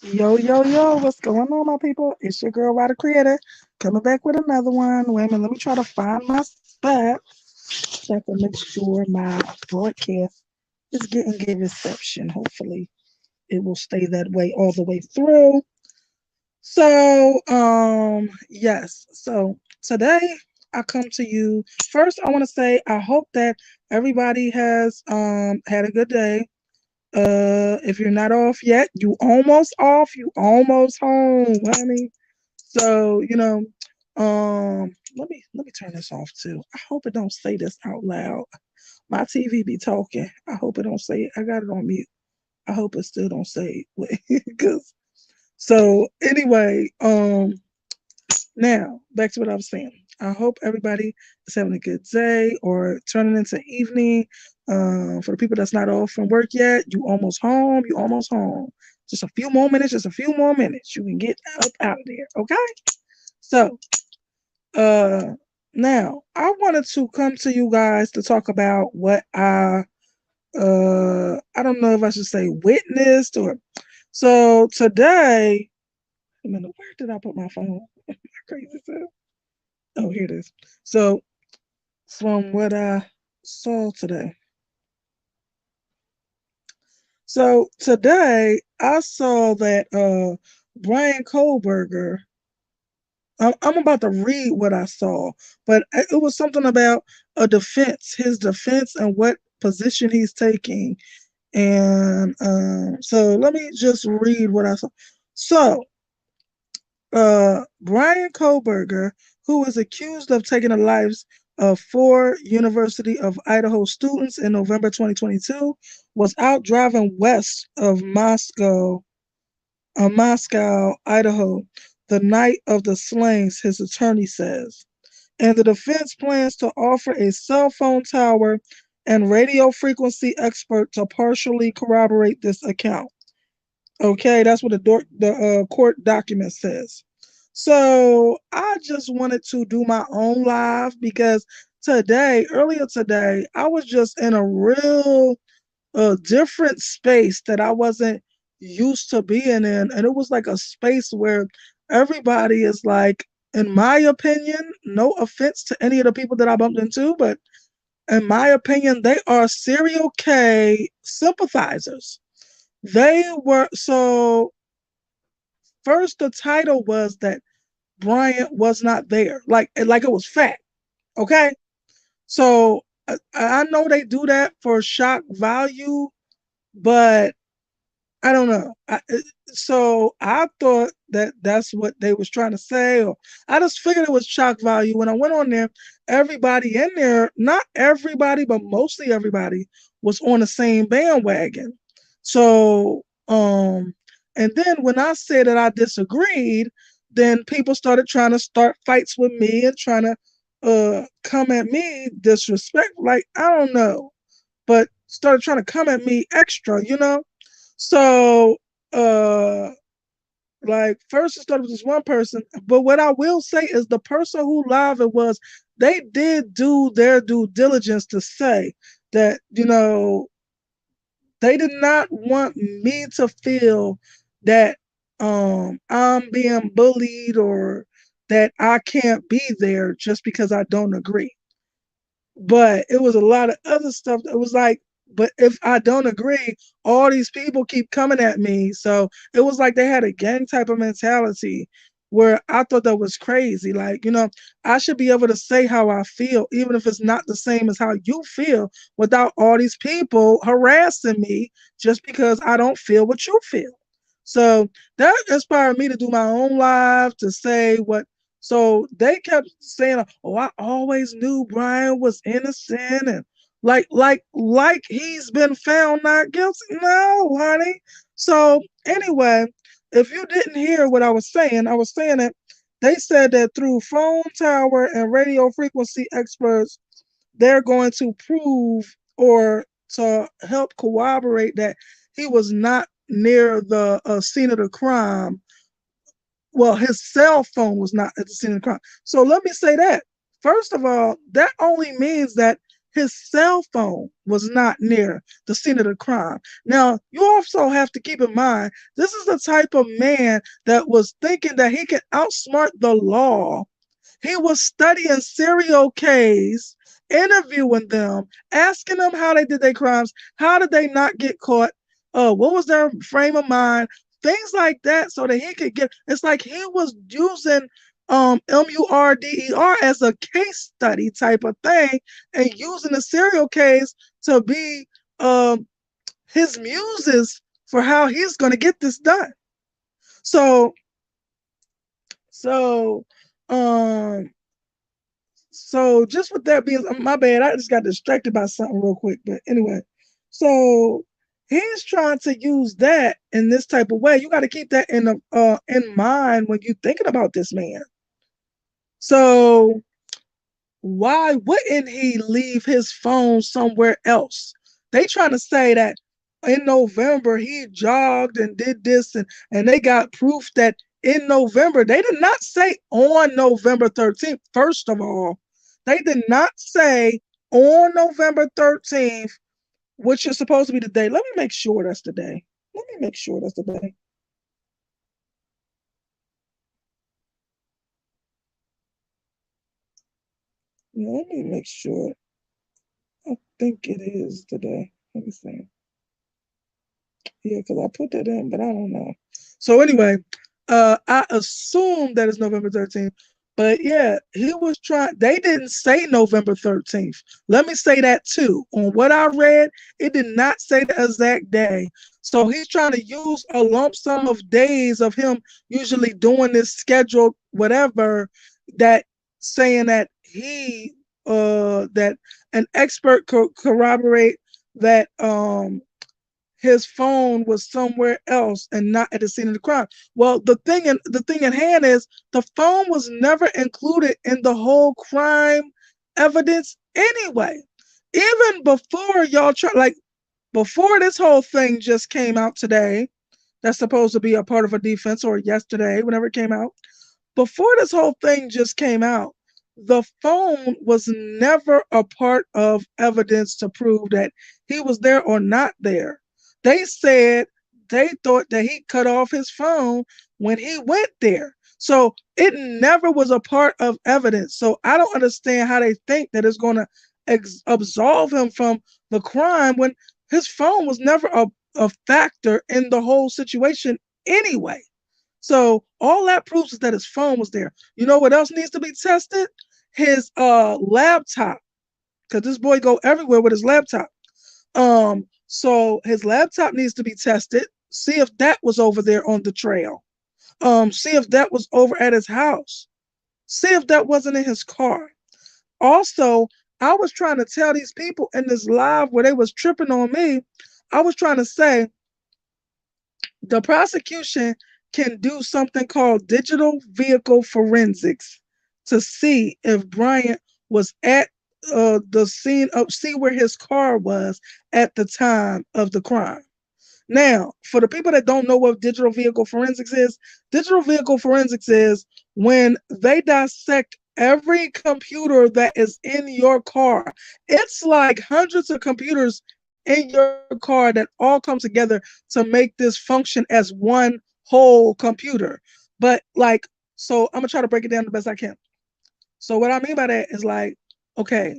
Yo, yo, yo, what's going on, my people? It's your girl, Ryder Creator, coming back with another one. Wait a minute, let me try to find my spot so I can make sure my broadcast is getting good reception. Hopefully, it will stay that way all the way through. Yes. So today I come to you. First, I want to say I hope that everybody has had a good day. If you're not off yet, you almost off, you almost home, honey. So, let me turn this off too. I hope it don't say this out loud. My TV be talking. I hope it don't say it. I got it on mute. I hope it still don't say it. Cause so anyway, now back to what I was saying. I hope everybody is having a good day or turning into evening. For the people that's not off from work yet, you almost home. You almost home. Just a few more minutes. Just a few more minutes. You can get up out of there. Okay. So, uh, now I wanted to come to you guys to talk about what I don't know if I should say witnessed or so today. I mean, where did I put my phone? Crazy stuff. Oh, here it is. So, from what I saw today. So, today I saw that Bryan Kohberger, I'm about to read what I saw, but it was something about a defense, his defense, and what position he's taking. And so, let me just read what I saw. So, Bryan Kohberger, who is accused of taking the lives of four University of Idaho students in November 2022, was out driving west of Moscow, Idaho, the night of the slayings, his attorney says. And the defense plans to offer a cell phone tower and radio frequency expert to partially corroborate this account. Okay, that's what the court document says. So I just wanted to do my own live because earlier today, I was just in a real different space that I wasn't used to being in. And it was like a space where everybody is like, in my opinion, no offense to any of the people that I bumped into, but in my opinion, they are serial K sympathizers. They were so first the title was that Bryant was not there. Like it was fact. Okay. So I know they do that for shock value, but I don't know. So I thought that that's what they was trying to say, or I just figured it was shock value. When I went on there, everybody in there, not everybody, but mostly everybody, was on the same bandwagon. So, and then when I said that I disagreed, then people started trying to start fights with me and trying to come at me disrespect. Like I don't know, but started trying to come at me extra. So, uh, like first it started with this one person, but what I will say is the person who live it was they did do their due diligence to say that they did not want me to feel that I'm being bullied or that I can't be there just because I don't agree. But it was a lot of other stuff that was like, but if I don't agree, all these people keep coming at me. So it was like they had a gang type of mentality where I thought that was crazy. Like, I should be able to say how I feel, even if it's not the same as how you feel, without all these people harassing me just because I don't feel what you feel. So that inspired me to do my own live to say what so they kept saying, "Oh, I always knew Bryan was innocent," and like he's been found not guilty. No, honey. So anyway, if you didn't hear what I was saying that they said that through phone tower and radio frequency experts, they're going to prove or to help corroborate that he was not near the scene of the crime. Well, his cell phone was not at the scene of the crime. So let me say that. First of all, that only means that his cell phone was not near the scene of the crime. Now, you also have to keep in mind this is the type of man that was thinking that he could outsmart the law. He was studying serial K's, interviewing them, asking them how they did their crimes, how did they not get caught, what was their frame of mind, things like that, so that he could get. It's like he was using MURDER as a case study type of thing, and using the serial case to be his muses for how he's going to get this done. So, so, um, so just with that being, my bad, I just got distracted by something real quick. But anyway, so he's trying to use that in this type of way. You got to keep that in mind when you're thinking about this man. So why wouldn't he leave his phone somewhere else? They trying to say that in November he jogged and did this, and they got proof that in November, they did not say on November 13th. First of all, they did not say on November 13th, which is supposed to be the day. Let me make sure that's the day. Let me make sure that's the day. Yeah, let me make sure. I think it is today. Let me see. Yeah, because I put that in, but I don't know. So anyway, I assume that it's November 13th. But yeah, he was trying. They didn't say November 13th. Let me say that too. On what I read, it did not say the exact day. So he's trying to use a lump sum of days of him usually doing this scheduled whatever, that saying that that an expert could corroborate that his phone was somewhere else and not at the scene of the crime. Well, the thing at hand is the phone was never included in the whole crime evidence anyway. Even before y'all try, like before this whole thing just came out today, that's supposed to be a part of a defense, or yesterday, whenever it came out. Before this whole thing just came out, the phone was never a part of evidence to prove that he was there or not there. They said they thought that he cut off his phone when he went there. So it never was a part of evidence. So I don't understand how they think that it's going to absolve him from the crime when his phone was never a factor in the whole situation anyway. So all that proves is that his phone was there. You know what else needs to be tested? His laptop, because this boy go everywhere with his laptop. So his laptop needs to be tested. See if that was over there on the trail. See if that was over at his house. See if that wasn't in his car. Also, I was trying to tell these people in this live where they was tripping on me. I was trying to say the prosecution can do something called digital vehicle forensics to see if Bryant was at the scene of, see where his car was at the time of the crime. Now, for the people that don't know what digital vehicle forensics is, digital vehicle forensics is when they dissect every computer that is in your car. It's like hundreds of computers in your car that all come together to make this function as one whole computer. But like, so I'm gonna try to break it down the best I can. So what I mean by that is like, okay,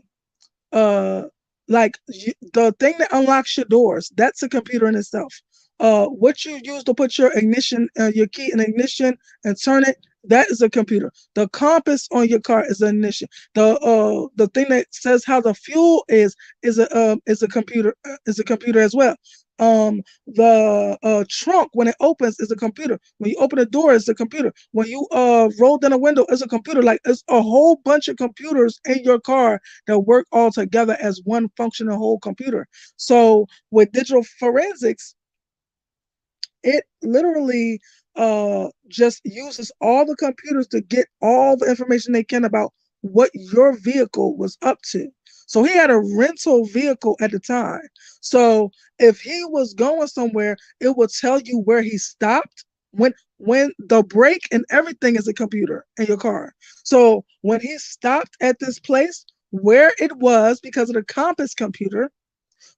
uh the thing that unlocks your doors, that's a computer in itself. What you use to put your ignition, your key in ignition and turn it, that is a computer. The compass on your car is an ignition. The thing that says how the fuel is a computer, is a computer as well. The trunk, when it opens, is a computer. When you open the door, it's a computer. When you roll down a window, it's a computer. Like, it's a whole bunch of computers in your car that work all together as one functional whole computer. So with digital forensics, it literally just uses all the computers to get all the information they can about what your vehicle was up to. So he had a rental vehicle at the time. So if he was going somewhere, it will tell you where he stopped. When the brake and everything is a computer in your car. So when he stopped at this place, where it was because of the compass computer,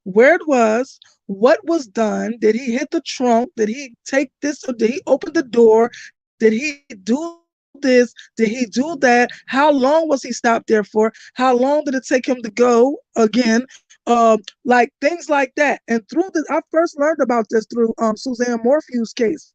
where it was, what was done. Did he hit the trunk? Did he take this? Or did he open the door? Did he do this? Did he do that? How long was he stopped there for? How long did it take him to go again? Like things like that. And through this, I first learned about this through Suzanne Morphew's case.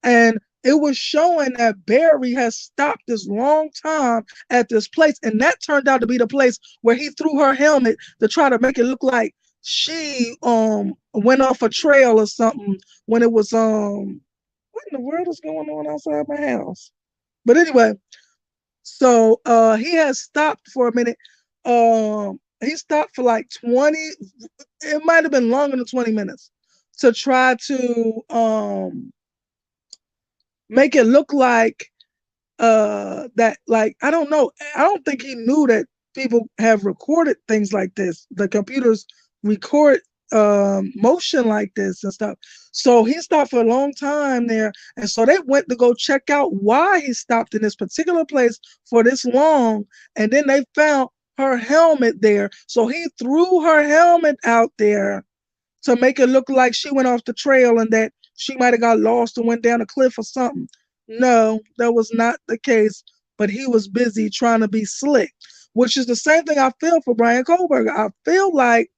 And it was showing that Barry has stopped this long time at this place, and that turned out to be the place where he threw her helmet to try to make it look like she went off a trail or something when it was what in the world is going on outside my house? But anyway, so he has stopped for a minute. He stopped for like 20, it might have been longer than 20 minutes to try to make it look like that, like, I don't know. I don't think he knew that people have recorded things like this. The computers record motion like this and stuff. So he stopped for a long time there. And so they went to go check out why he stopped in this particular place for this long. And then they found her helmet there. So he threw her helmet out there to make it look like she went off the trail and that she might have got lost and went down a cliff or something. No, that was not the case, but he was busy trying to be slick, which is the same thing I feel for Bryan Kohberger. I feel like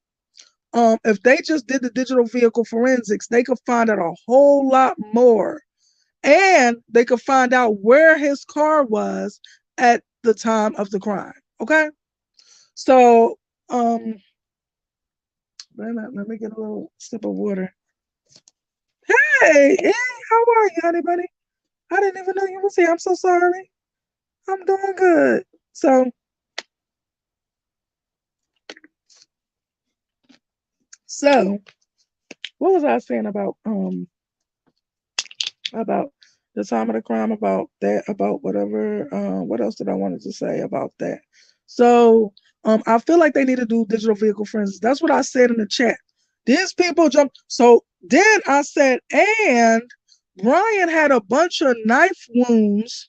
if they just did the digital vehicle forensics, they could find out a whole lot more, and they could find out where his car was at the time of the crime. Okay, so let me get a little sip of water. Hey, how are you, honey bunny? I didn't even know you was here. I'm so sorry. I'm doing good. So what was I saying about the time of the crime, about that, about whatever, what else did I wanted to say about that? So I feel like they need to do digital vehicle forensics. That's what I said in the chat. These people jump. So then I said, and Bryan had a bunch of knife wounds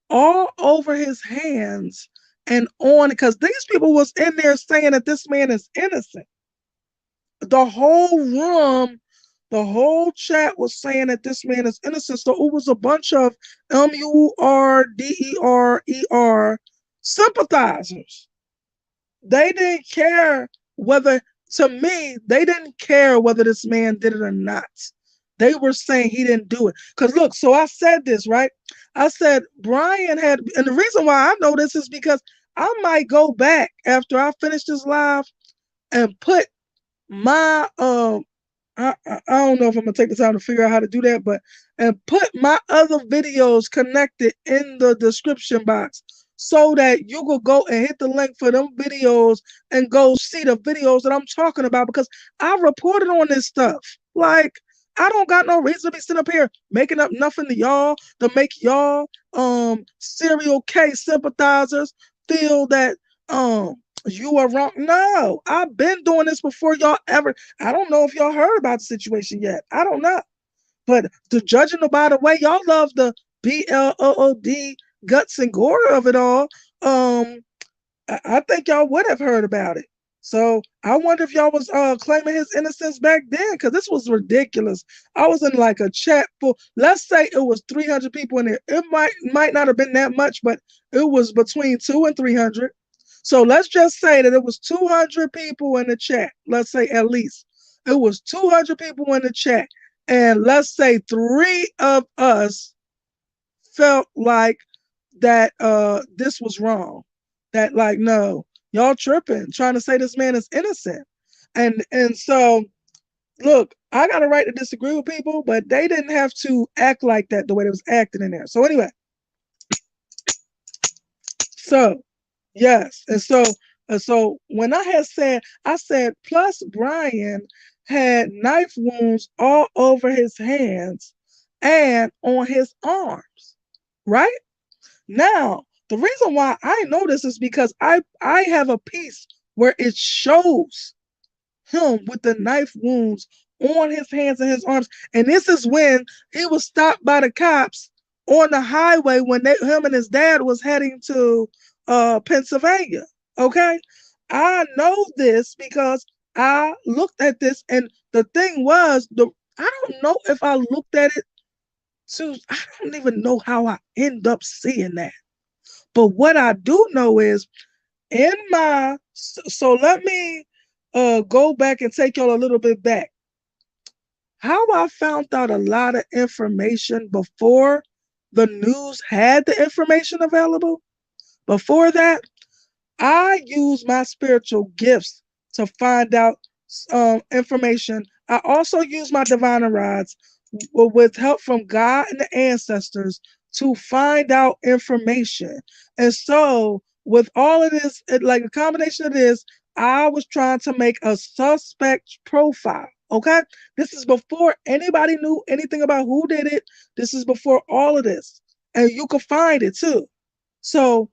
all over his hands and on, because these people was in there saying that this man is innocent. The whole room, the whole chat was saying that this man is innocent. So it was a bunch of MURDERER sympathizers. They didn't care whether, to me, they didn't care whether this man did it or not. They were saying he didn't do it. Because look, so I said this, right? I said Bryan had, and the reason why I know this is because I might go back after I finish this live and put my I don't know if I'm gonna take the time to figure out how to do that, but and put my other videos connected in the description box so that you could go and hit the link for them videos and go see the videos that I'm talking about, because I reported on this stuff. Like, I don't got no reason to be sitting up here making up nothing to y'all to make y'all serial case sympathizers feel that you are wrong. No, I've been doing this before y'all ever. I don't know if y'all heard about the situation yet. I don't know. But the judging by the way y'all love the BLOOD guts and gore of it all, I think y'all would have heard about it. So I wonder if y'all was claiming his innocence back then, because this was ridiculous. I was in like a chat full. Let's say it was 300 people in there. It might not have been that much, but it was between 200 and 300. So let's just say that it was 200 people in the chat. Let's say at least it was 200 people in the chat, and let's say 3 of us felt like that this was wrong. That, like, no, y'all tripping, trying to say this man is innocent. And so look, I got a right to disagree with people, but they didn't have to act like that the way they was acting in there. So anyway, so yes, and so when I said plus Bryan had knife wounds all over his hands and on his arms, right? Now, the reason why I know this is because I have a piece where it shows him with the knife wounds on his hands and his arms. And this is when he was stopped by the cops on the highway when him and his dad was heading to Pennsylvania. Okay, I know this because I looked at this, and the thing was, I don't know if I looked at it too. I don't even know how I end up seeing that. But what I do know is in my so let me go back and take y'all a little bit back. How I found out a lot of information before the news had the information available. Before that, I use my spiritual gifts to find out information. I also use my divine rods with help from God and the ancestors to find out information. And so, with all of this, like a combination of this, I was trying to make a suspect profile. Okay, this is before anybody knew anything about who did it. This is before all of this, and you can find it too. So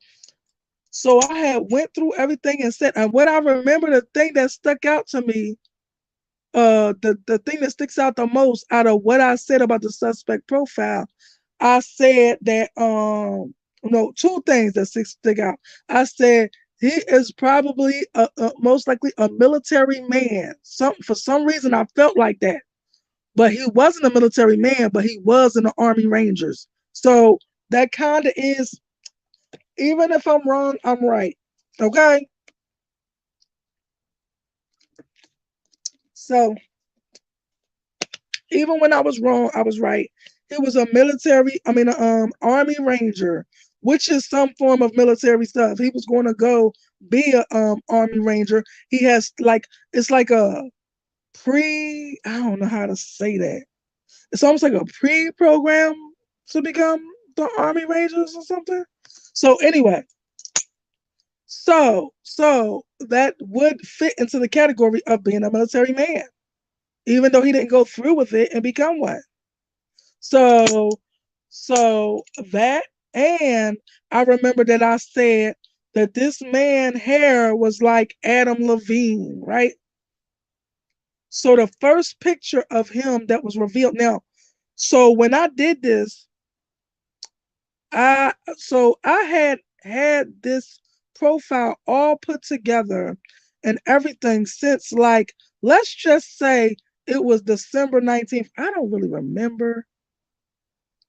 I had went through everything and said, and what I remember, the thing that stuck out to me, the thing that sticks out the most out of what I said about the suspect profile, I said that no, two things that stick out. I said he is probably most likely a military man. For some reason I felt like that, but he wasn't a military man, but he was in the Army Rangers. So that kind of is, even if I'm wrong, I'm right. Okay. So even when I was wrong, I was right. He was a Army Ranger, which is some form of military stuff. He was going to go be a Army Ranger. He has like, it's like a I don't know how to say that. It's almost like a pre-program to become the Army Rangers or something. So anyway, so that would fit into the category of being a military man, even though he didn't go through with it and become one. So that, and I remember that I said that this man hair was like Adam Levine, right? So the first picture of him that was revealed. Now, so when I did this, I had this profile all put together and everything since, like, let's just say it was December 19th. I don't really remember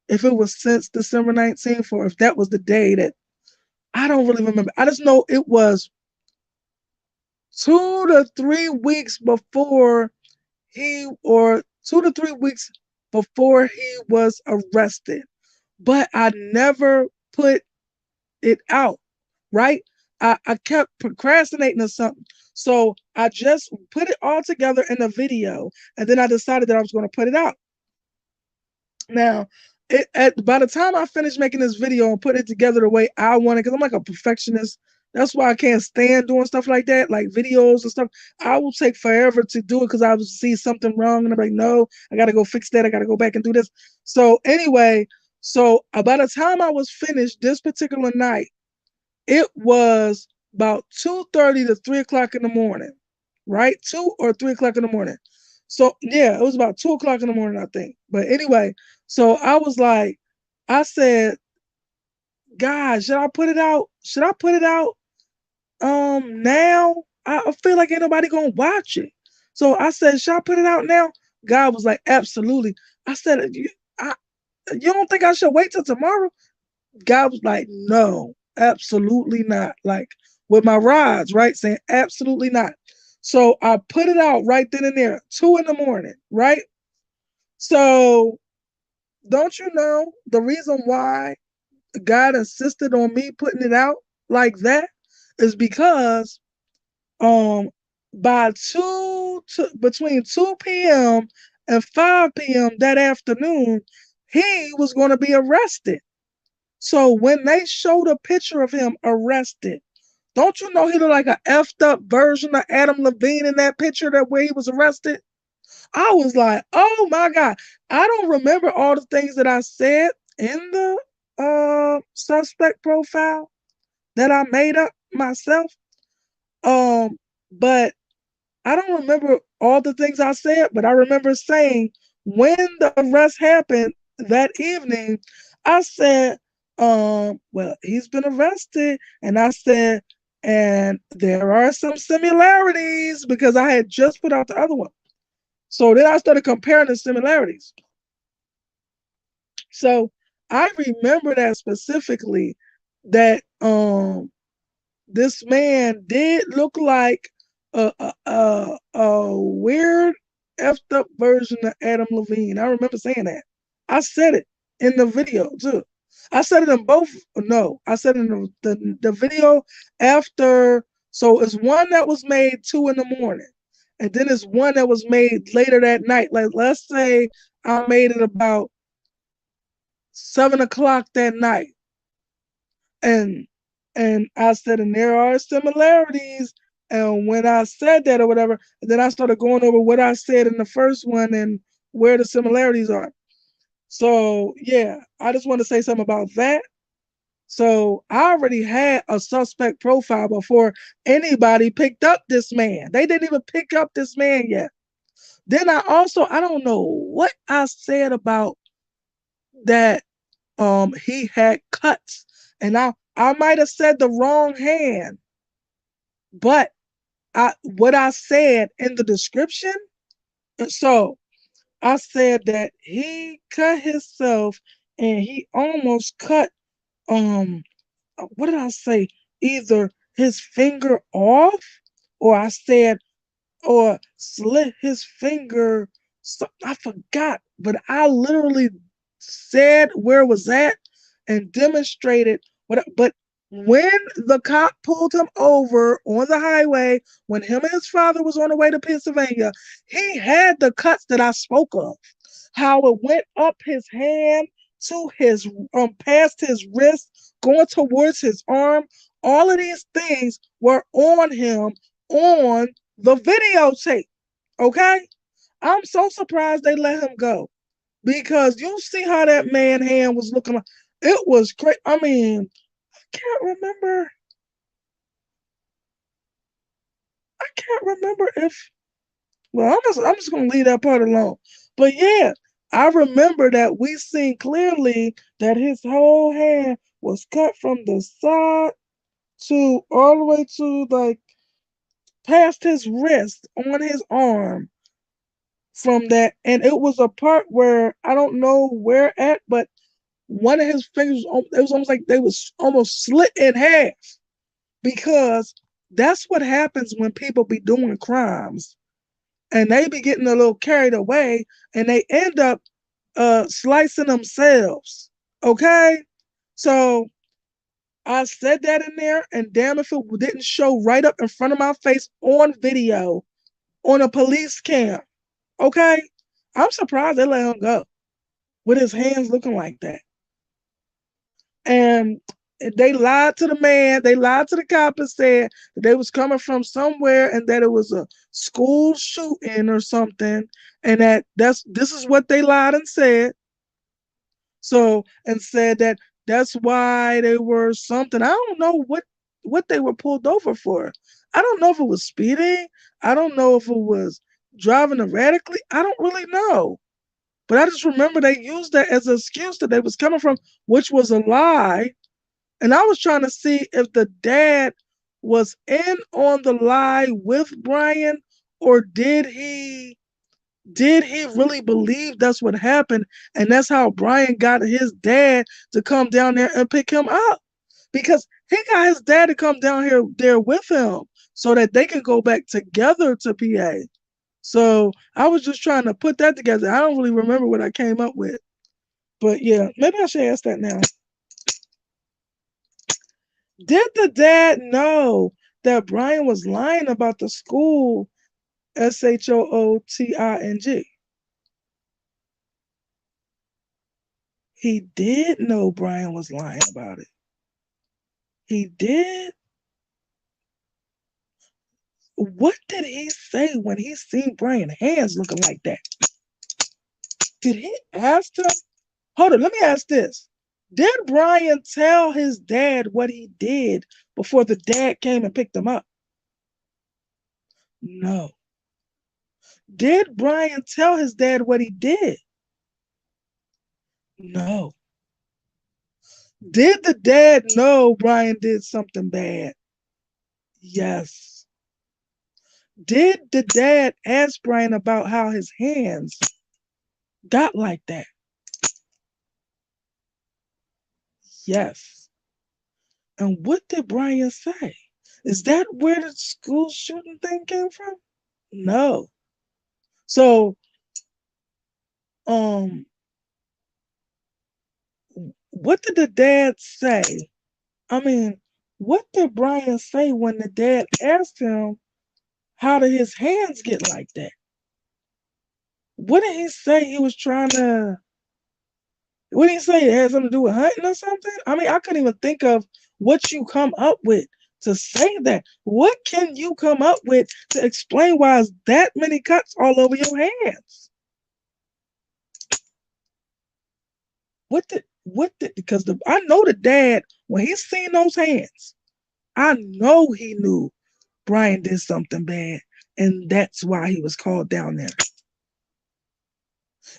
if it was since December 19th or if that was the day that, I don't really remember. I just know it was 2 to 3 weeks before or 2 to 3 weeks before he was arrested. But I never put it out, right? I kept procrastinating or something. So I just put it all together in a video, and then I decided that I was going to put it out. Now, by the time I finished making this video and put it together the way I wanted, because I'm like a perfectionist. That's why I can't stand doing stuff like that, like videos and stuff. I will take forever to do it because I will see something wrong and I'm like, no, I got to go fix that. I got to go back and do this. So anyway, by the time I was finished this particular night, it was about 2:30 to 3 o'clock in the morning, right? 2 or 3 o'clock in the morning. So yeah, it was about 2 o'clock in the morning, I think. But anyway, so I was like, I said, God, should I put it out? Should I put it out now? I feel like ain't nobody gonna watch it. So I said, should I put it out now? God was like, absolutely. I said, you don't think I should wait till tomorrow? God was like, no, absolutely not. Like with my rods, right? Saying absolutely not. So I put it out right then and there, 2 in the morning, right? So don't you know the reason why God insisted on me putting it out like that is because by between 2 p.m. and 5 p.m. that afternoon, he was going to be arrested. So when they showed a picture of him arrested, don't you know he looked like a effed up version of Adam Levine in that picture that where he was arrested? I was like, oh my God. I don't remember all the things that I said in the suspect profile that I made up myself. But I don't remember all the things I said, but I remember saying when the arrest happened that evening, I said, Well, he's been arrested. And I said, and there are some similarities because I had just put out the other one. So then I started comparing the similarities. So I remember that specifically that this man did look like a weird effed up version of Adam Levine. I remember saying that. I said it in the video too. I said it in both. No, I said it in the video after. So it's one that was made 2 in the morning, and then it's one that was made later that night. Like let's say I made it about 7 o'clock that night, and I said, and there are similarities. And when I said that or whatever, then I started going over what I said in the first one and where the similarities are. So yeah, I just want to say something about that. So I already had a suspect profile before anybody picked up this man. They didn't even pick up this man yet. Then I don't know what I said about that he had cuts. And I might have said the wrong hand, but what I said in the description, so I said that he cut himself and he almost cut what did I say? Either his finger off, or I said, or slit his finger. So I forgot, but I literally said where it was at and demonstrated what. But when the cop pulled him over on the highway, when him and his father was on the way to Pennsylvania, he had the cuts that I spoke of. How it went up his hand to his past his wrist, going towards his arm. All of these things were on him on the videotape. Okay? I'm so surprised they let him go because you see how that man hand was looking like. It was crazy. I mean, I can't remember. I can't remember if. Well, I'm just gonna leave that part alone. But yeah, I remember that we seen clearly that his whole hand was cut from the side to all the way to like past his wrist on his arm from that. And it was a part where I don't know where at, but one of his fingers, it was almost like they was almost slit in half because that's what happens when people be doing crimes and they be getting a little carried away and they end up slicing themselves. Okay? So I said that in there, and damn if it didn't show right up in front of my face on video on a police cam. Okay? I'm surprised they let him go with his hands looking like that. And they lied to the man, they lied to the cop and said that they was coming from somewhere and that it was a school shooting or something, and this is what they lied and said. So and said that that's why they were something. I don't know what they were pulled over for. I don't know if it was speeding. I don't know if it was driving erratically. I don't really know. But I just remember they used that as an excuse that they was coming from, which was a lie. And I was trying to see if the dad was in on the lie with Bryan, or did he really believe that's what happened? And that's how Bryan got his dad to come down there and pick him up. Because he got his dad to come down here there with him so that they can go back together to PA. So I was just trying to put that together. I don't really remember what I came up with. But yeah, maybe I should ask that now. Did the dad know that Bryan was lying about the school SHOOTING? He did know Bryan was lying about it. He did. What did he say when he seen Bryan's hands looking like that? Did he ask him? Hold on, let me ask this. Did Bryan tell his dad what he did before the dad came and picked him up? No. Did Bryan tell his dad what he did? No. Did the dad know Bryan did something bad? Yes. Did the dad ask Bryan about how his hands got like that? Yes. And what did Bryan say? Is that where the school shooting thing came from? No. So, um, what did the dad say? I mean, what did Bryan say when the dad asked him how did his hands get like that? What did he say he was trying to? What did he say? It had something to do with hunting or something? I mean, I couldn't even think of what you come up with to say that. What can you come up with to explain why is that many cuts all over your hands? What did because I know the dad when he seen those hands, I know he knew Bryan did something bad, and that's why he was called down there.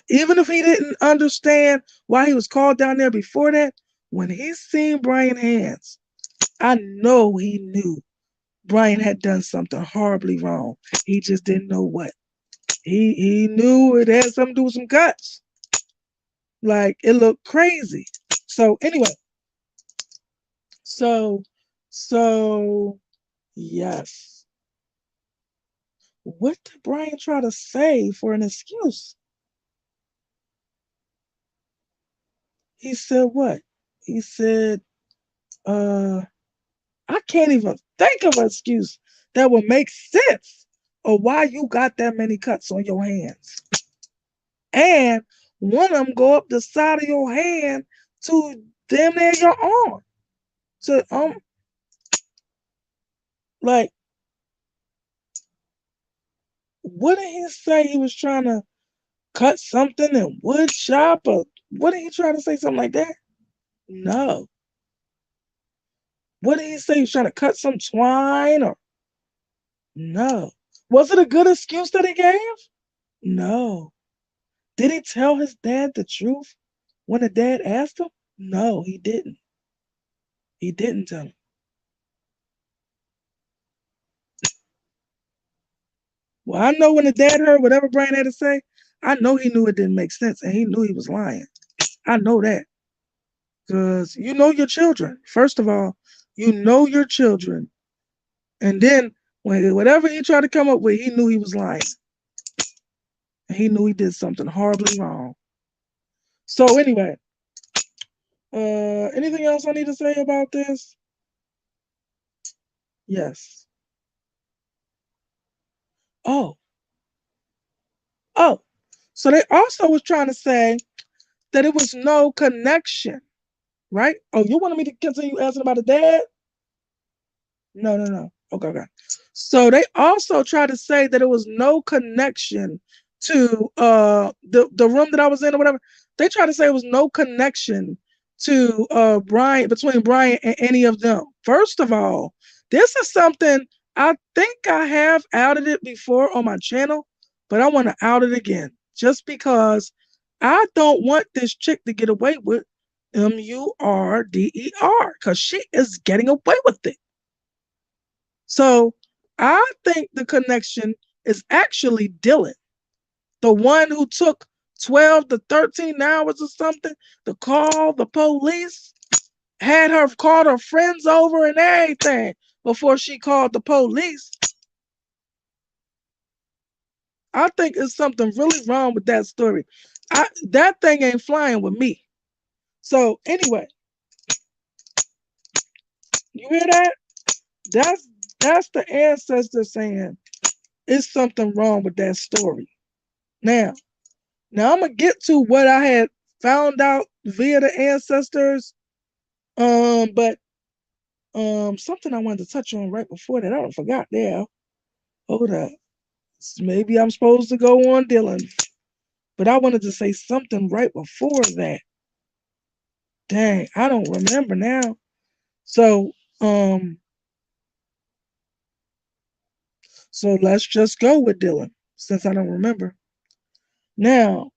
Even if he didn't understand why he was called down there before that, when he seen Bryan's hands, I know he knew Bryan had done something horribly wrong. He just didn't know what. He knew it had something to do with some cuts. Like it looked crazy. So anyway, so so yes. What did Bryan try to say for an excuse? He said what? He said, I can't even think of an excuse that would make sense of why you got that many cuts on your hands. And one of them go up the side of your hand to damn near your arm. So like what did he say he was trying to cut something in wood shop or what did he try to say something like that? No. What did he say he was trying to cut some twine or no? Was it a good excuse that he gave? No. Did he tell his dad the truth when the dad asked him? No, he didn't. He didn't tell him. Well, I know when the dad heard whatever Bryan had to say, I know he knew it didn't make sense and he knew he was lying. I know that. Because you know your children. First of all, you know your children. And then when whatever he tried to come up with, he knew he was lying. And he knew he did something horribly wrong. So anyway, anything else I need to say about this? Yes. Oh, oh. So they also was trying to say that it was no connection, right? Oh, you wanted me to continue asking about the dad? No, no, no. Okay, okay. So they also tried to say that it was no connection to the room that I was in or whatever. They tried to say it was no connection to Bryan between Bryan and any of them. First of all, this is something I think I have outed it before on my channel, but I want to out it again just because I don't want this chick to get away with murder because she is getting away with it. So I think the connection is actually Dylan, the one who took 12 to 13 hours or something to call the police, had her called her friends over and everything before she called the police. I think it's something really wrong with that story. That thing ain't flying with me. So anyway, you hear that? That's that's the ancestor saying it's something wrong with that story. Now, I'm gonna get to what I had found out via the ancestors. But something I wanted to touch on right before that, I don't forgot there. Hold up. Maybe I'm supposed to go on Dylan. But I wanted to say something right before that. Dang, I don't remember now. So so let's just go with Dylan, since I don't remember. Now,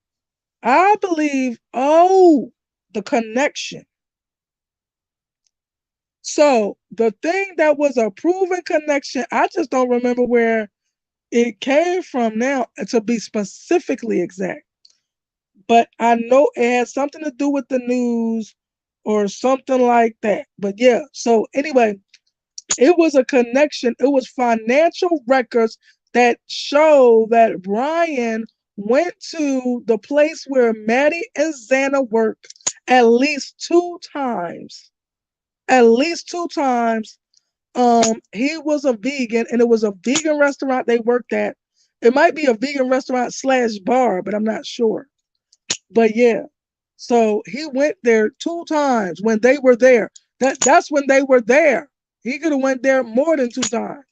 I believe, the connection. So the thing that was a proven connection, I just don't remember where it came from now to be specifically exact. But I know it had something to do with the news or something like that. But yeah, so anyway, it was a connection. It was financial records that show that Bryan went to the place where Maddie and Xana worked at least two times. At least two times. He was a vegan, and it was a vegan restaurant they worked at. It might be a vegan restaurant slash bar, but I'm not sure. But yeah, so he went there two times when they were there. That's when they were there. He could have went there more than two times.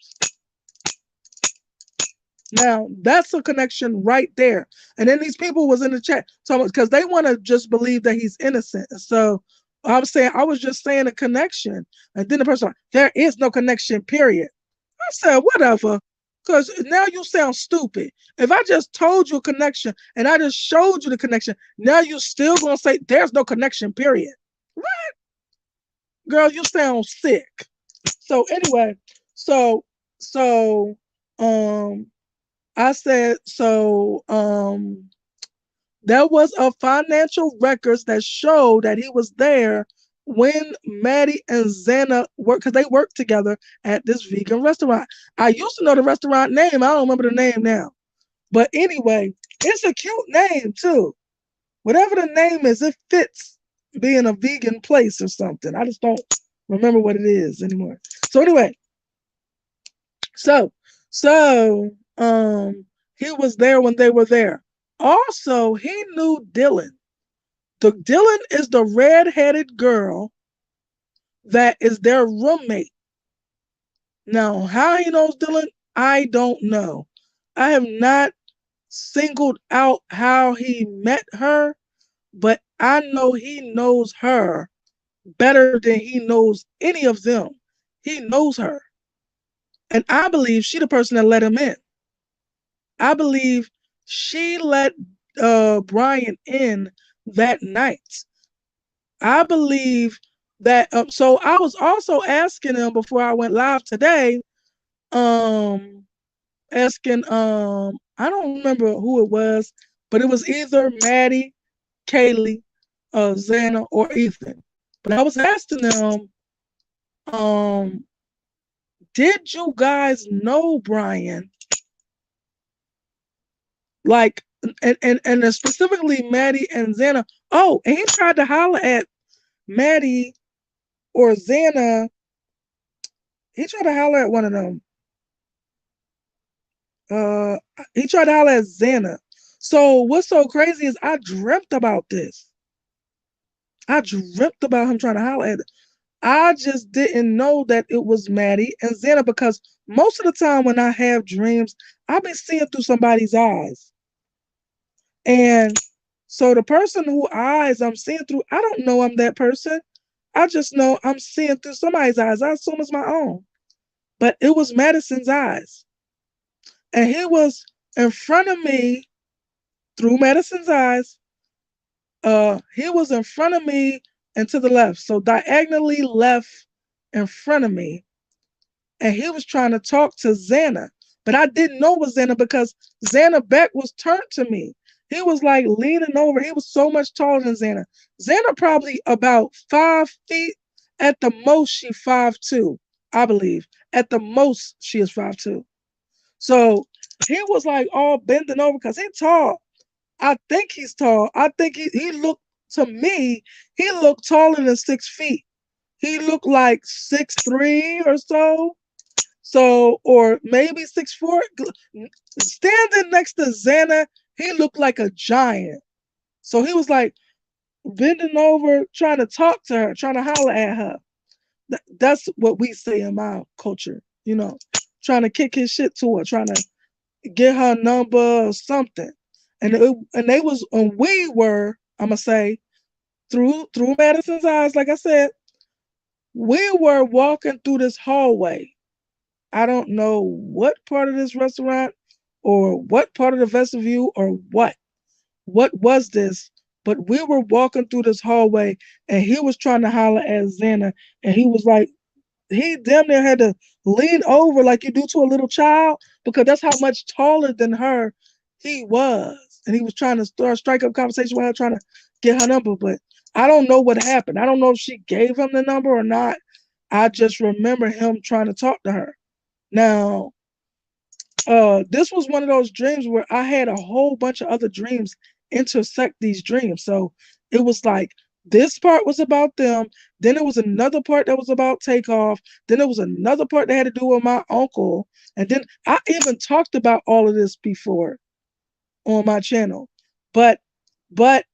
Now that's a connection right there. And then these people was in the chat, so because they want to just believe that he's innocent. So I was just saying a connection, and then the person, there is no connection. Period. I said whatever, because now you sound stupid. If I just told you a connection and I just showed you the connection, now you still gonna say there's no connection. Period. What, girl? You sound sick. So anyway, so so um I said, there was a financial records that showed that he was there when Maddie and Xana worked, because they worked together at this vegan restaurant. I used to know the restaurant name. I don't remember the name now. But anyway, it's a cute name too. Whatever the name is, it fits being a vegan place or something. I just don't remember what it is anymore. So anyway, so he was there when they were there. Also, he knew Dylan. Dylan is the red-headed girl that is their roommate. Now, how he knows Dylan, I don't know. I have not singled out how he met her, but I know he knows her better than he knows any of them. He knows her. And I believe she the person that let him in. I believe she let Bryan in that night. I believe that. So I was also asking him before I went live today. Asking. I don't remember who it was, but it was either Maddie, Kaylee, Xana, or Ethan. But I was asking them, um, did you guys know Bryan? Like, and specifically Maddie and Xana. Oh, and he tried to holler at Maddie or Xana. He tried to holler at one of them. Uh, he tried to holler at Xana. So what's so crazy is I dreamt about this. I dreamt about him trying to holler at her. I just didn't know that it was Maddie and Xana, because most of the time when I have dreams, I've been seeing through somebody's eyes. And so the person whose eyes I'm seeing through, I don't know I'm that person. I just know I'm seeing through somebody's eyes. I assume it's my own. But it was Madison's eyes. And he was in front of me through Madison's eyes. He was in front of me and to the left. So diagonally left in front of me. And he was trying to talk to Xana. But I didn't know it was Xana because Xana back was turned to me. He was like leaning over. He was so much taller than Xana. Xana probably about 5 feet. At the most, she 5'2", I believe. At the most, she is 5'2". So he was like all bending over because he's tall. I think he's tall. I think he looked, to me, he looked taller than 6 feet. He looked like 6'3" or so. So, or maybe 6'4". Standing next to Xana, he looked like a giant. So he was like bending over, trying to talk to her, trying to holler at her. That's what we say in my culture, trying to kick his shit to her, trying to get her number or something. And they was, and we were, I'm gonna say, through Madison's eyes, like I said, we were walking through this hallway. I don't know what part of this restaurant or what part of the vestibule or what was this, but we were walking through this hallway and he was trying to holler at Xana, and he was like he damn near had to lean over like you do to a little child because that's how much taller than her he was. And he was trying to strike up conversation with her, trying to get her number. But I don't know what happened. I don't know if she gave him the number or not. I just remember him trying to talk to her. Now, this was one of those dreams where I had a whole bunch of other dreams intersect these dreams. So it was like this part was about them, then it was another part that was about Takeoff, then it was another part that had to do with my uncle, and then I even talked about all of this before on my channel. But but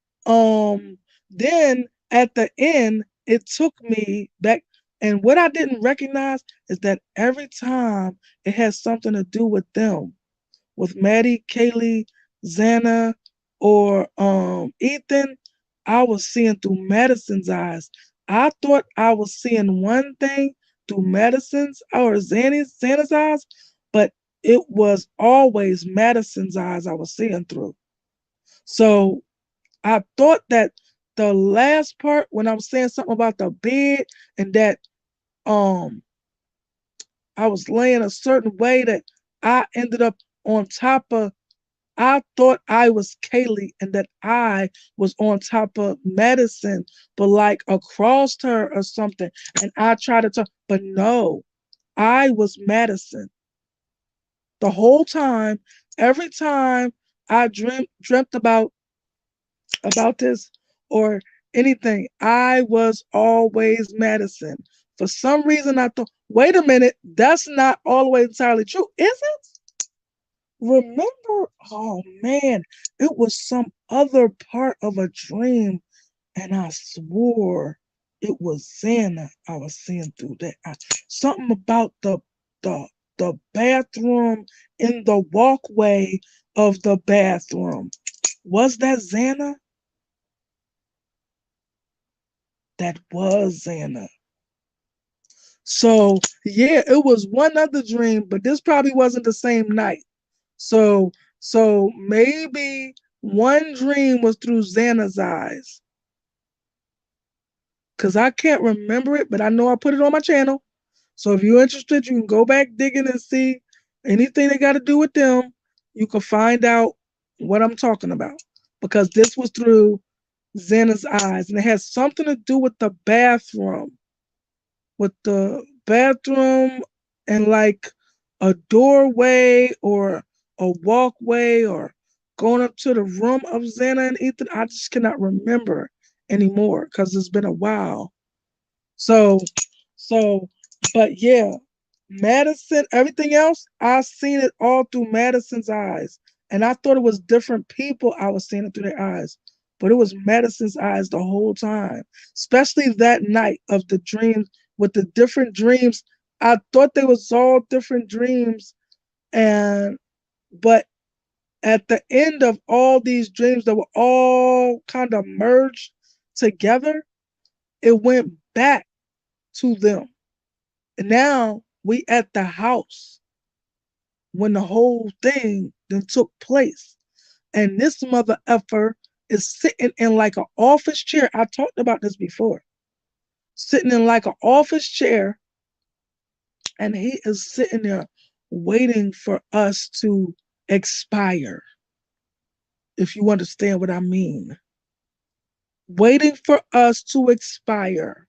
then at the end it took me back, and what I didn't recognize is that every time it has something to do with them, with Maddie, Kaylee, Xana, or Ethan, I was seeing through Madison's eyes. I thought I was seeing one thing through Madison's or Xana's eyes, but it was always Madison's eyes I was seeing through. So I thought that the last part when I was saying something about the bed and that um I was laying a certain way that I ended up on top of, I thought I was Kaylee and that I was on top of Madison, but like across her or something. And I tried to talk, but no, I was Madison the whole time. Every time I dreamt about this or anything, I was always Madison. For some reason, I thought, wait a minute, that's not all the way entirely true, is it? Remember, oh man, it was some other part of a dream, and I swore it was Xana I was seeing through that. Something about the the bathroom in the walkway of the bathroom. Was that Xana? That was Xana. So yeah, it was one other dream, but this probably wasn't the same night. So so maybe one dream was through Xana's eyes. Cause I can't remember it, but I know I put it on my channel. So if you're interested, you can go back digging and see anything that got to do with them. You can find out what I'm talking about. Because this was through Xana's eyes. And it has something to do with the bathroom. With the bathroom and like a doorway or a walkway or going up to the room of Xana and Ethan. I just cannot remember anymore because it's been a while. So, so, but yeah, Madison, everything else, I seen it all through Madison's eyes. And I thought it was different people I was seeing it through their eyes. But it was Madison's eyes the whole time, especially that night of the dreams with the different dreams. I thought they was all different dreams. And, but at the end of all these dreams that were all kind of merged together, it went back to them. And now we at the house when the whole thing then took place. And this mother effer is sitting in like an office chair. I talked about this before. Sitting in like an office chair, and he is sitting there waiting for us to expire, if you understand what I mean. Waiting for us to expire.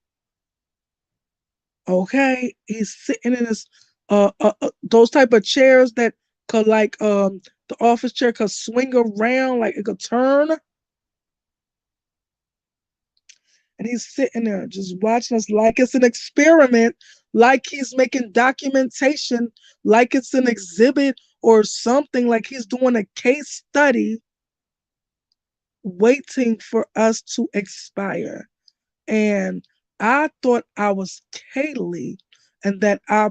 Okay, he's sitting in his those type of chairs that could like the office chair could swing around like it could turn, and he's sitting there just watching us like it's an experiment, like he's making documentation, like it's an exhibit or something, like he's doing a case study, waiting for us to expire. And I thought I was Kaylee and that I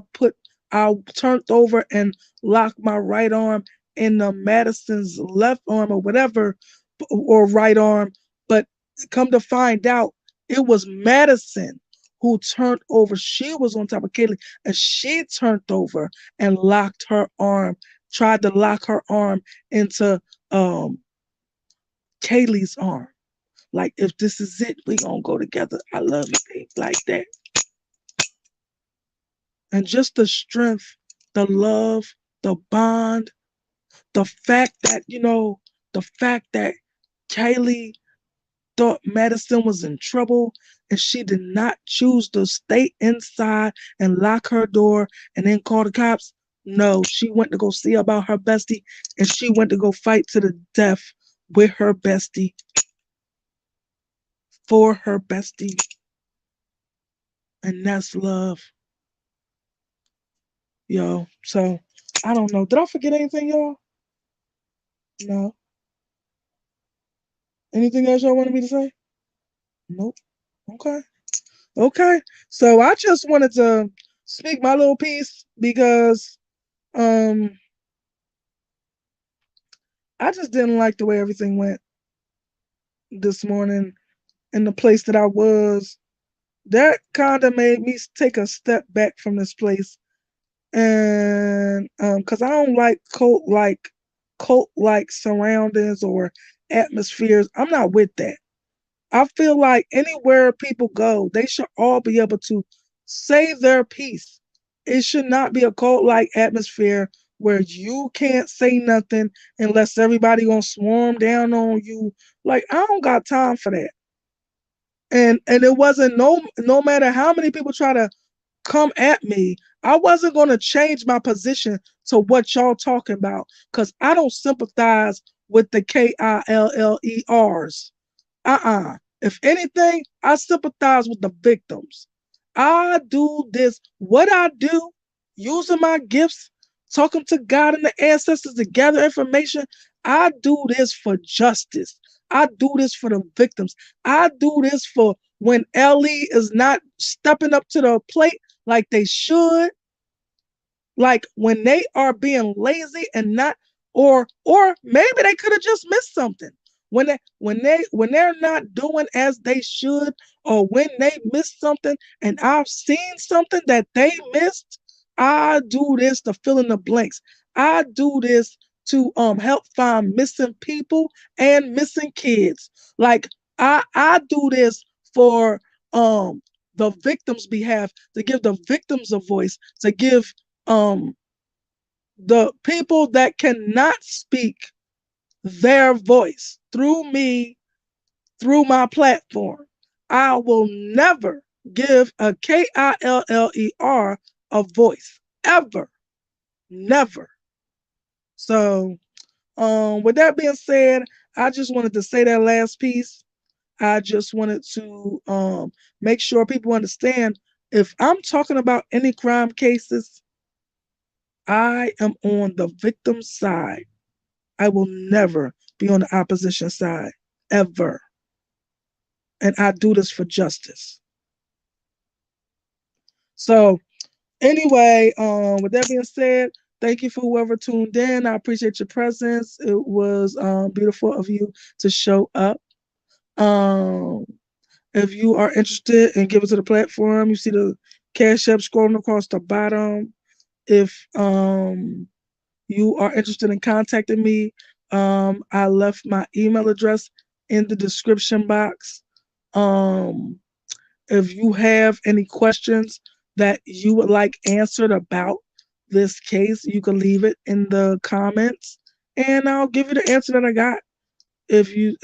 turned over and locked my right arm in Madison's left arm or whatever, or right arm. But come to find out, it was Madison who turned over. She was on top of Kaylee and she turned over and locked her arm, tried to lock her arm into Kaylee's arm. Like, if this is it, we gonna go together. I love you, babe. Like that. And just the strength, the love, the bond, the fact that, the fact that Kaylee thought Madison was in trouble and she did not choose to stay inside and lock her door and then call the cops. No, she went to go see about her bestie and she went to go fight to the death with her bestie, for her bestie. And that's love, yo. So I don't know. Did I forget anything, y'all? No. Anything else y'all wanted me to say? Nope. Okay. Okay. So I just wanted to speak my little piece because um I just didn't like the way everything went this morning in the place that I was. That kind of made me take a step back from this place, and because I don't like cult like surroundings or atmospheres. I'm not with that. I feel like anywhere people go, they should all be able to say their piece. It should not be a cult like atmosphere where you can't say nothing unless everybody gonna swarm down on you. Like I don't got time for that. And it wasn't no matter how many people try to come at me, I wasn't gonna change my position to what y'all talking about because I don't sympathize with the KILLERs. If anything, I sympathize with the victims. I do this, what I do, using my gifts, talking to God and the ancestors to gather information. I do this for justice. I do this for the victims. I do this for when Ellie is not stepping up to the plate like they should, like when they are being lazy and not, or maybe they could have just missed something when they're not doing as they should, or when they miss something and I've seen something that they missed. I do this to fill in the blanks. I do this to help find missing people and missing kids. Like I do this for the victims' behalf, to give the victims a voice, to give um the people that cannot speak their voice through me, through my platform. I will never give a KILLER a voice. Ever. Never. So with that being said, I just wanted to say that last piece. I just wanted to make sure people understand, if I'm talking about any crime cases, I am on the victim's side. I will never be on the opposition side, ever. And I do this for justice. So, anyway, with that being said, thank you for whoever tuned in. I appreciate your presence. It was beautiful of you to show up. Um, if you are interested in giving to the platform, you see the Cash App scrolling across the bottom. If you are interested in contacting me, I left my email address in the description box. Um, if you have any questions that you would like answered about this case, you can leave it in the comments and I'll give you the answer that I got. If you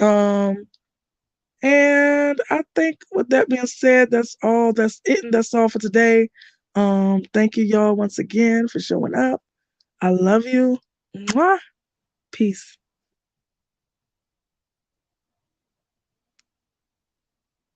and I think with that being said, that's all. That's it, and that's all for today. Thank you y'all once again for showing up. I love you. Mwah. Peace.